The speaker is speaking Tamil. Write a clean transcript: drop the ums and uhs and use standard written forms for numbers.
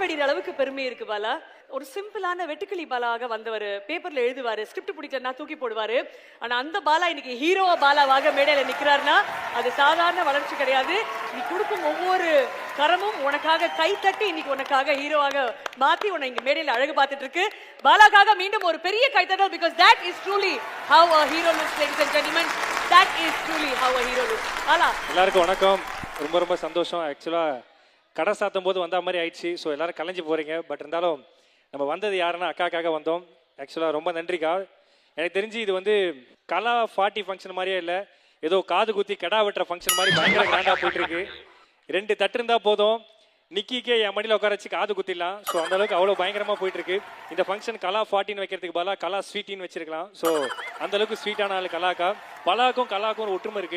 வெடிற அளவுக்கு பெருமை இருக்கு பாலா. ஒரு சிம்பிளான வெட்டுக்கிளி பாலாவாக வந்தவர், பேப்பர்ல எழுதுவாரு, ஸ்கிரிப்ட் பிடிக்கலன்னா தூக்கி போடுவாரு. ஆனா அந்த பாலா இன்னைக்கு ஹீரோ பாலாவாக மேடையில நிக்கிறாருன்னா அது சாதாரண வளர்ச்சி கிடையாது. நீ கொடுக்கும் ஒவ்வொரு கரமும் உனக்காக கை தட்டி இன்னைக்கு உனக்காக ஹீரோவாக மாத்தி உன்னை இங்க மேடையில அழகு பார்த்துட்டு இருக்கு. பாலாக்காக மீண்டும் ஒரு பெரிய கைத்தட்டல். because that is truly how a hero looks, ladies and gentlemen. that is truly how a hero looks. Bala, எல்லாருக்கும் வணக்கம். ரொம்ப ரொம்ப சந்தோஷம். ஆக்சுவலா கடை சாத்தும் போது வந்த மாதிரி ஆயிடுச்சு. ஸோ எல்லாரும் கலைஞ்சு போறீங்க. பட் இருந்தாலும் நம்ம வந்தது யாருன்னா அக்காக்காக வந்தோம். ஆக்சுவலாக ரொம்ப நன்றிக்கா. எனக்கு தெரிஞ்சு இது வந்து கலா 40 ஃபங்க்ஷன் மாதிரியே இல்லை, ஏதோ காது குத்தி கெடா வெட்டுற ஃபங்க்ஷன் மாதிரி பயங்கர கிராண்டாக போயிட்டு இருக்கு. 2 தட்டு இருந்தால் போதும், நிக்கிக்கே என் மடியில் உட்கார வச்சு காது குத்திடலாம். ஸோ அந்த அளவுக்கு அவ்வளோ பயங்கரமாக போயிட்டு இருக்கு. இந்த ஃபங்க்ஷன் கலா 40 வைக்கிறதுக்கு பதிலாக கலா ஸ்வீட்டின்னு வச்சிருக்கலாம். ஸோ அந்த அளவுக்கு ஸ்வீட்டான ஆள் கலாக்கா. பலாக்கும் கலாக்கும் ஒரு ஒற்றுமை இருக்கு.